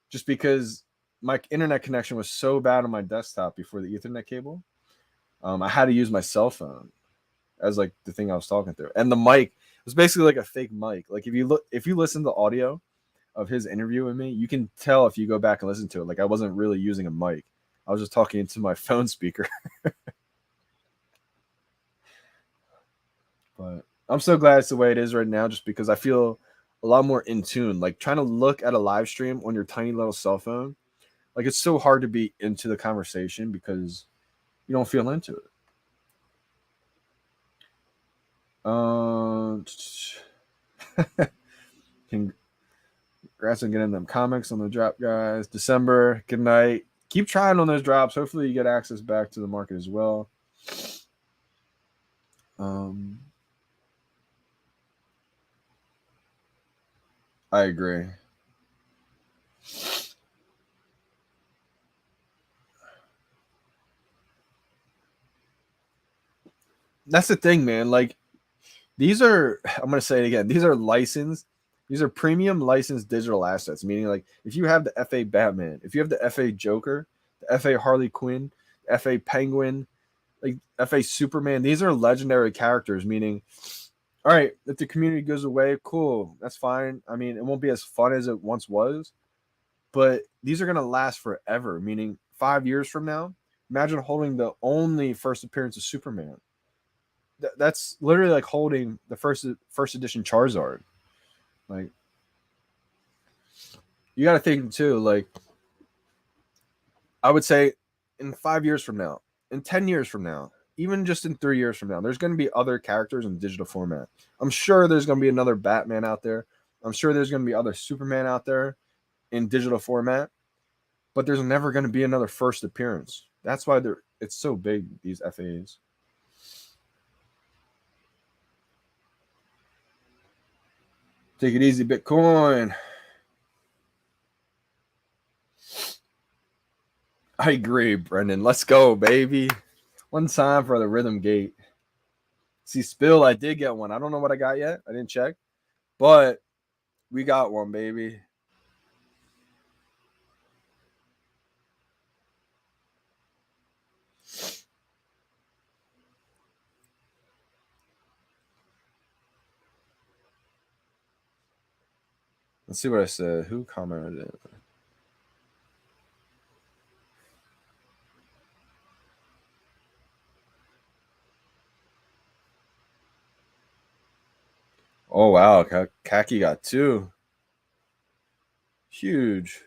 just because my internet connection was so bad on my desktop before the Ethernet cable. I had to use my cell phone as like the thing I was talking through, and the mic was basically like a fake mic. Like if you listen to audio of his interview with me, you can tell if you go back and listen to it. Like I wasn't really using a mic. I was just talking into my phone speaker. But I'm so glad it's the way it is right now, just because I feel a lot more in tune. Like trying to look at a live stream on your tiny little cell phone, like it's so hard to be into the conversation because you don't feel into it. Um, Congrats on getting them comics on the drop, guys. December, good night. Keep trying on those drops. Hopefully, you get access back to the market as well. Um, I agree. That's the thing, man. Like these are, I'm gonna say it again. These are licensed. These are premium licensed digital assets. Meaning, like if you have the FA Batman, if you have the FA Joker, the FA Harley Quinn, the FA Penguin, like FA Superman, these are legendary characters. Meaning, all right, if the community goes away, cool, that's fine. I mean, it won't be as fun as it once was, but these are gonna last forever. Meaning, 5 years from now, imagine holding the only first appearance of Superman. That's literally like holding the first edition Charizard. Like, you got to think too. Like, I would say, in 5 years from now, in 10 years from now, even just in 3 years from now, there's going to be other characters in digital format. I'm sure there's going to be another Batman out there. I'm sure there's going to be other Superman out there in digital format, but there's never going to be another first appearance. That's why it's so big, these FAs. Take it easy, Bitcoin. I agree, Brendan. Let's go, baby. One time for the rhythm gate. See, Spill, I did get one. I don't know what I got yet. I didn't check. But we got one, baby. Let's see what I said. Who commented it? Oh, wow. Kaki got two. Huge.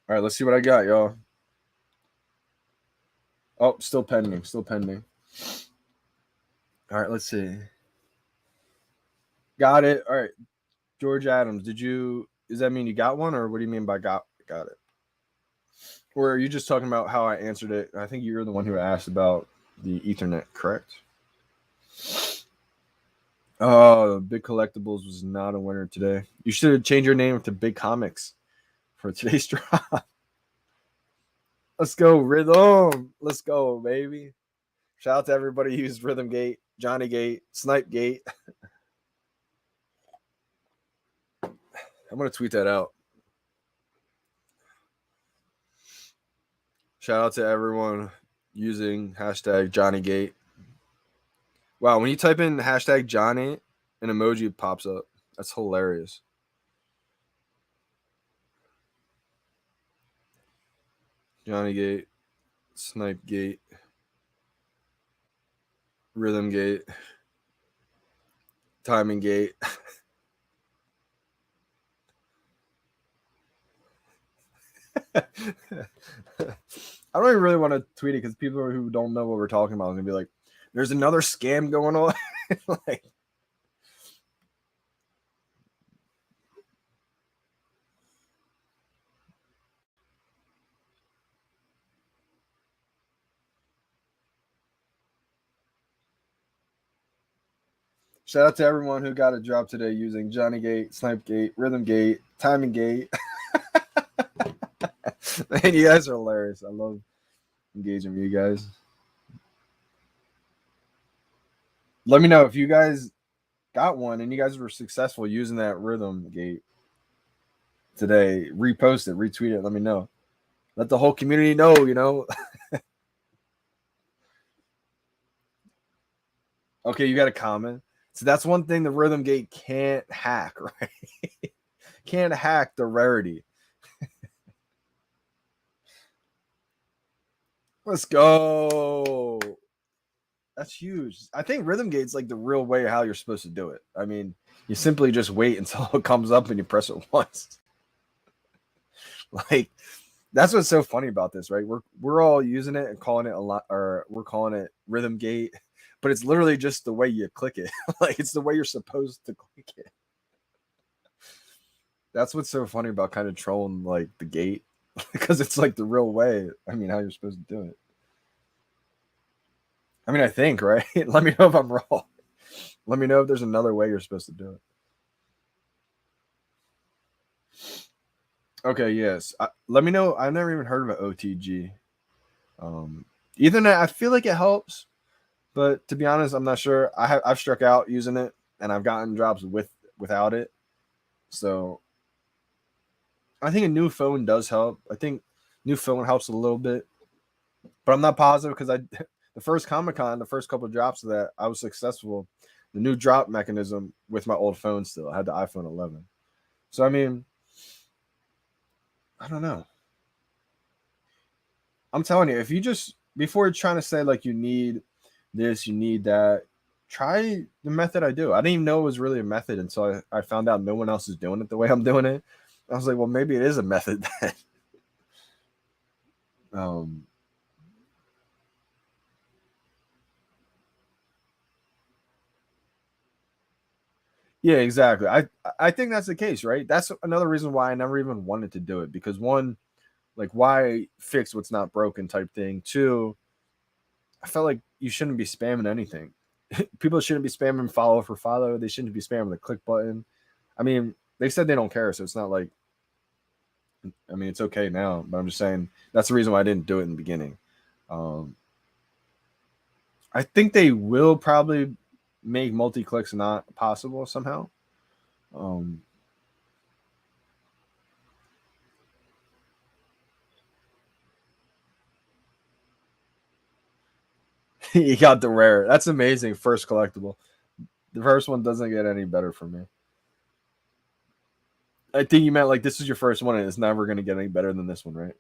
All right, let's see what I got, y'all. Oh, still pending. Still pending. All right, let's see. Got it. All right. George Adams, does that mean you got one, or what do you mean by got it? Or are you just talking about how I answered it? I think you're the one who asked about the Ethernet, correct? Oh, Big Collectibles was not a winner today. You should have changed your name to Big Comics for today's drop. Let's go, Rhythm. Let's go, baby. Shout out to everybody who used Rhythm Gate, Johnny Gate, Snipe Gate. I'm going to tweet that out. Shout out to everyone using hashtag Johnny Gate. Wow, when you type in hashtag Johnny, an emoji pops up. That's hilarious. Johnny Gate, Snipe Gate, Rhythm Gate, Timing Gate. I don't even really want to tweet it because people who don't know what we're talking about are gonna be like, "There's another scam going on." Like, shout out to everyone who got a drop today using Johnny Gate, Snipe Gate, Rhythm Gate, Timing Gate. Man, you guys are hilarious. I love engaging with you guys. Let me know if you guys got one and you guys were successful using that Rhythm Gate today. Repost it, retweet it. Let me know. Let the whole community know, you know. Okay, you got a comment. So that's one thing the Rhythm Gate can't hack, right? Can't hack the rarity. Let's go. That's huge. I think Rhythm Gate's like the real way how you're supposed to do it. I mean, you simply just wait until it comes up and you press it once. Like, that's what's so funny about this, right? We're all using it and calling it a lot, or we're calling it Rhythm Gate, but it's literally just the way you click it. Like, it's the way you're supposed to click it. That's what's so funny about kind of trolling like the gate, because it's like the real way. I mean, how you're supposed to do it. I mean, I think, right? Let me know if I'm wrong. Let me know if there's another way you're supposed to do it. Okay, yes. Let me know. I've never even heard of an OTG. Ethernet, I feel like it helps, but to be honest, I'm not sure. I've struck out using it, and I've gotten drops without it. So I think a new phone does help. I think new phone helps a little bit, but I'm not positive because I the first Comic Con, the first couple of drops of that, I was successful. The new drop mechanism with my old phone still. I had the iPhone 11. So I mean, I don't know. I'm telling you, if you just before trying to say like you need this, you need that, try the method I do. I didn't even know it was really a method until I found out no one else is doing it the way I'm doing it. I was like, well, maybe it is a method that um yeah, exactly. I think that's the case, right? That's another reason why I never even wanted to do it because one, like why fix what's not broken type thing. Two, I felt like you shouldn't be spamming anything. People shouldn't be spamming follow for follow. They shouldn't be spamming the click button. I mean, they said they don't care, so it's not like I mean it's okay now, but I'm just saying that's the reason why I didn't do it in the beginning. Um, I think they will probably make multi clicks not possible somehow. Um, you got the rare. That's amazing. First collectible. The first one doesn't get any better for me. I think you meant like this is your first one and it's never going to get any better than this one, right?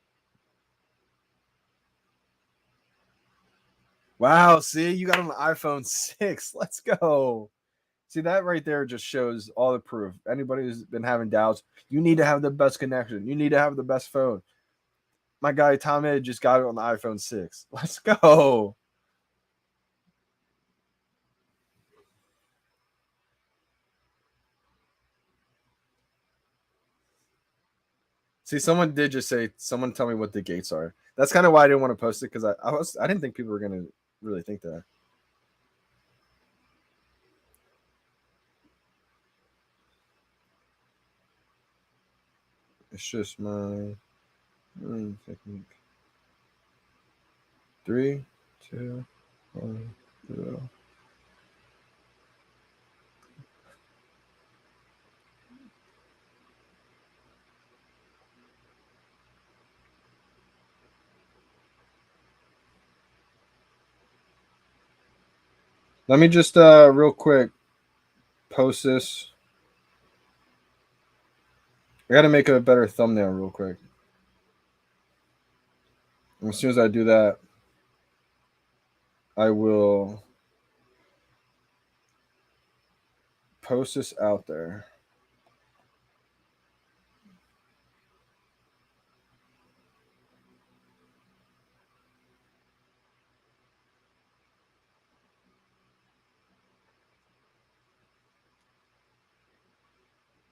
Wow. See, you got an iPhone 6. Let's go. See, that right there just shows all the proof. Anybody who's been having doubts, you need to have the best connection. You need to have the best phone. My guy Tom Ed just got it on the iPhone 6. Let's go. See, someone did just say, someone tell me what the gates are. That's kind of why I didn't want to post it because I didn't think people were gonna really think that. It's just my technique. 3, 2, 1, 0. Let me just real quick post this. I gotta make a better thumbnail real quick. And as soon as I do that, I will post this out there.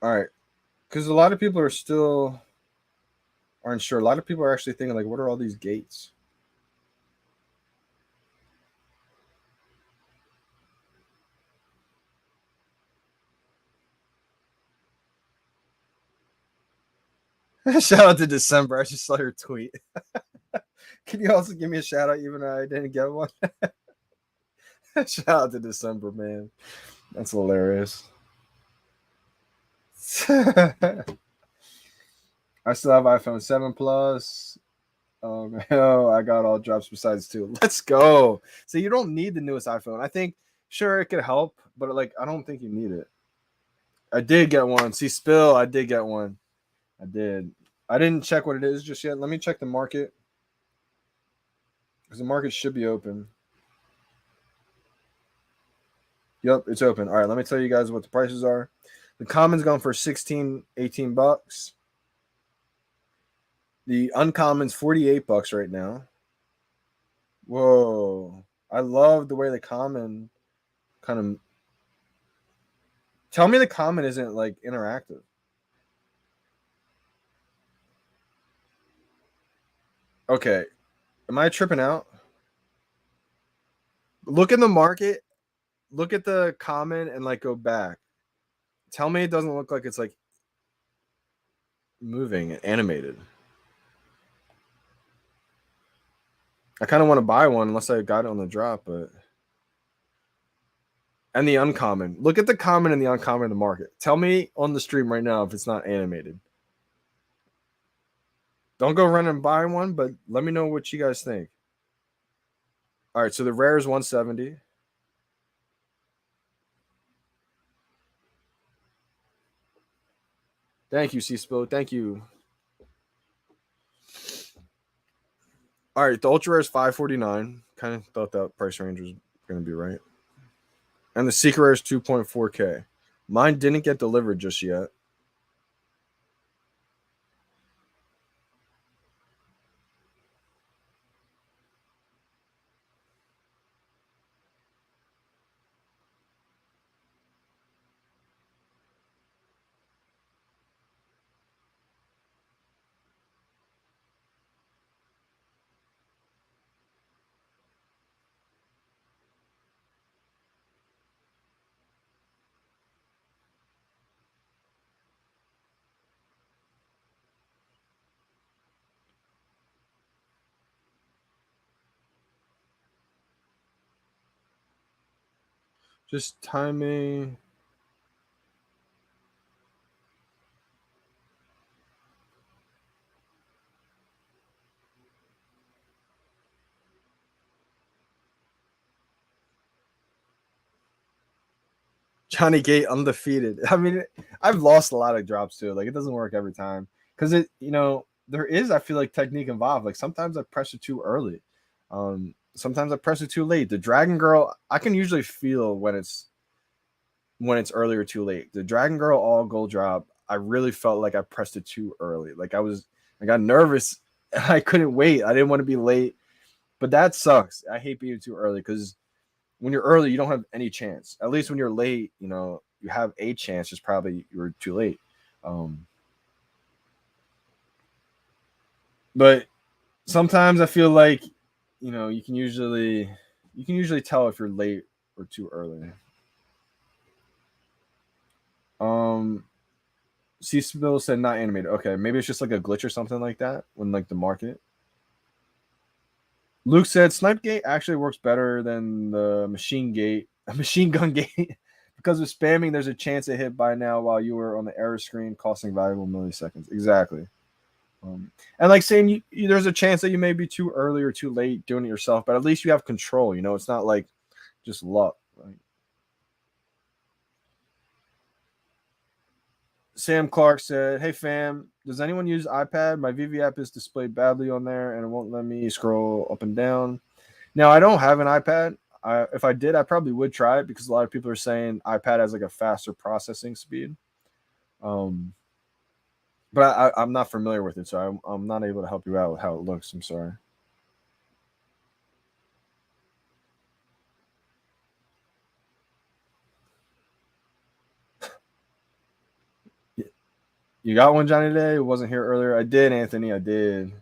All right, because a lot of people are still aren't sure. A lot of people are actually thinking like, what are all these gates? Shout out to December. I just saw your tweet. Can you also give me a shout out even though I didn't get one? Shout out to December, man. That's hilarious. I still have iPhone 7 Plus. Oh, I got all drops besides 2. Let's go. So you don't need the newest iPhone. I think sure it could help, but like I don't think you need it. I did get one. See, Spill, I did get one. I did. I didn't check what it is just yet. Let me check the market. Because the market should be open. Yep, it's open. All right, let me tell you guys what the prices are. The common's going for 16, 18 bucks. The uncommon's 48 bucks right now. Whoa. I love the way the common kind of tell me the common isn't like interactive. Okay. Am I tripping out? Look in the market, look at the common and like go back. Tell me it doesn't look like it's like moving and animated. I kind of want to buy one unless I got it on the drop, but and the uncommon. Look at the common and the uncommon in the market. Tell me on the stream right now if it's not animated. Don't go run and buy one, but let me know what you guys think. All right, so the rare is 170. Thank you, C-Spill. Thank you. All right, the ultra rare is 549. Kind of thought that price range was going to be right. And the secret rare is 2.4K. Mine didn't get delivered just yet. Just timing. Johnny Gate undefeated. I mean, I've lost a lot of drops too. Like it doesn't work every time because there is. I feel like technique involved. Like sometimes I press it too early. Sometimes I press it too late. The Dragon Girl, I can usually feel when it's early or too late. The Dragon Girl all gold drop, I really felt like I pressed it too early. Like I got nervous. I couldn't wait. I didn't want to be late, but that sucks. I hate being too early because when you're early, you don't have any chance. At least when you're late, you have a chance. It's probably you were too late. But sometimes I feel like, you can usually tell if you're late or too early. C-Spill said not animated. Okay, maybe it's just like a glitch or something like that when like the market. Luke said Snipe Gate actually works better than the machine gun gate. Because of spamming, there's a chance it hit by now while you were on the error screen, costing valuable milliseconds. Exactly. And like saying there's a chance that you may be too early or too late doing it yourself, but at least you have control. It's not like just luck. Right? Sam Clark said, "Hey fam, does anyone use iPad? My VeVe app is displayed badly on there, and it won't let me scroll up and down." Now I don't have an iPad. If I did, I probably would try it because a lot of people are saying iPad has like a faster processing speed. Um, but I'm not familiar with it, so I'm not able to help you out with how it looks. I'm sorry. You got one, Johnny, today? It wasn't here earlier. I did, Anthony. I did.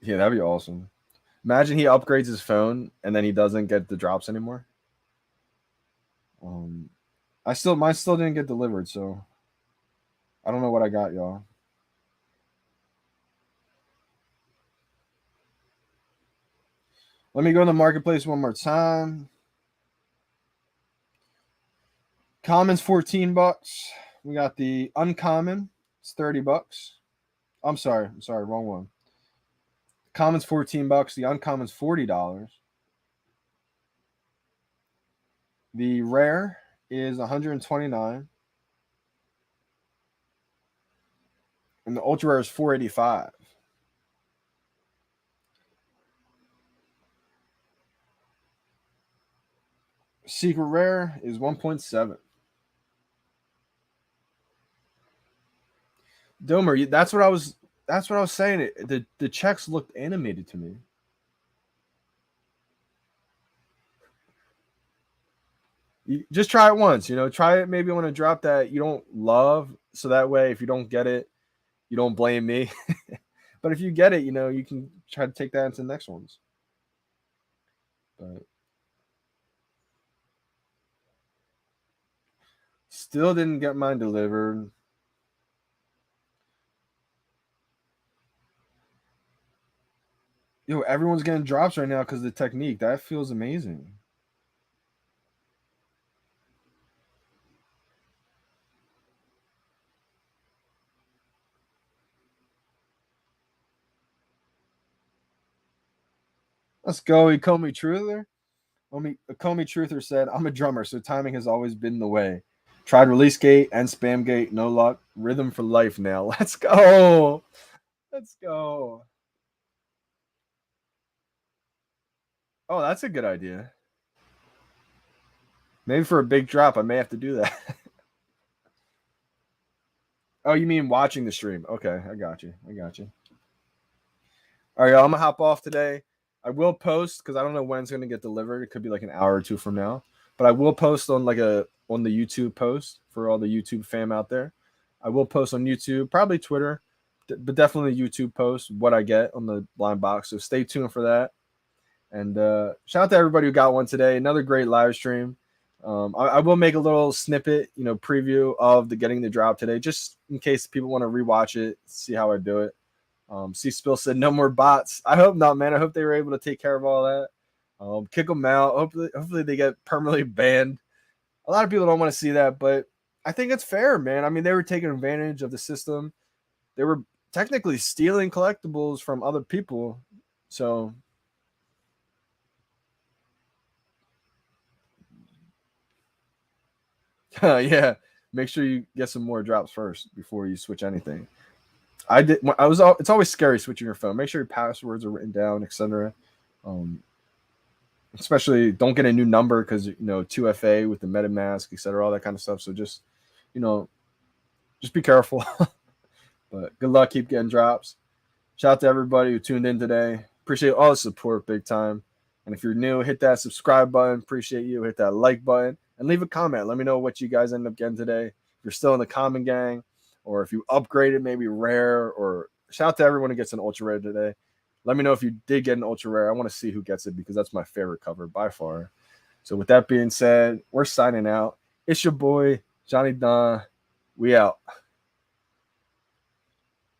Yeah, that'd be awesome. Imagine he upgrades his phone and then he doesn't get the drops anymore. Um, mine still didn't get delivered, so I don't know what I got, y'all. Let me go in the marketplace one more time. Commons $14. We got the uncommon. It's $30. I'm sorry, wrong one. Commons $14. The uncommon's $40. The rare is 129, and the ultra rare is 485. Secret rare is 1.7. Domer, that's what I was. That's what I was saying. The checks looked animated to me. You just try it once. Try it maybe on a drop that you don't love, so that way if you don't get it, you don't blame me. But if you get it, you can try to take that into the next ones. But still didn't get mine delivered. Yo, everyone's getting drops right now because of the technique. That feels amazing. Let's go. He called me truther. Comey Truther said, "I'm a drummer, so timing has always been the way. Tried release gate and spam gate, no luck. Rhythm for life now. Let's go. Let's go." Oh, that's a good idea. Maybe for a big drop, I may have to do that. Oh, you mean watching the stream? Okay, I got you. All right, y'all, I'm gonna hop off today. I will post because I don't know when it's gonna get delivered. It could be like an hour or two from now, but I will post on on the YouTube post for all the YouTube fam out there. I will post on YouTube, probably Twitter, but definitely YouTube post what I get on the blind box. So stay tuned for that. And shout out to everybody who got one today. Another great live stream. I will make a little snippet, preview of the getting the drop today, just in case people want to rewatch it, see how I do it. C Spill said no more bots. I hope not, man. I hope they were able to take care of all that. Kick them out. Hopefully they get permanently banned. A lot of people don't want to see that, but I think it's fair, man. I mean, they were taking advantage of the system. They were technically stealing collectibles from other people. So yeah, make sure you get some more drops first before you switch anything. I did. It's always scary switching your phone. Make sure your passwords are written down, etc. Especially don't get a new number because 2FA with the MetaMask, etc. All that kind of stuff. So just just be careful. But good luck. Keep getting drops. Shout out to everybody who tuned in today. Appreciate all the support, big time. And if you're new, hit that subscribe button. Appreciate you. Hit that like button and leave a comment. Let me know what you guys end up getting today. If you're still in the common gang, or if you upgraded maybe rare, or shout out to everyone who gets an ultra rare today. Let me know if you did get an ultra rare. I want to see who gets it because that's my favorite cover by far. So with that being said, we're signing out. It's your boy, Johnny Dunn. We out.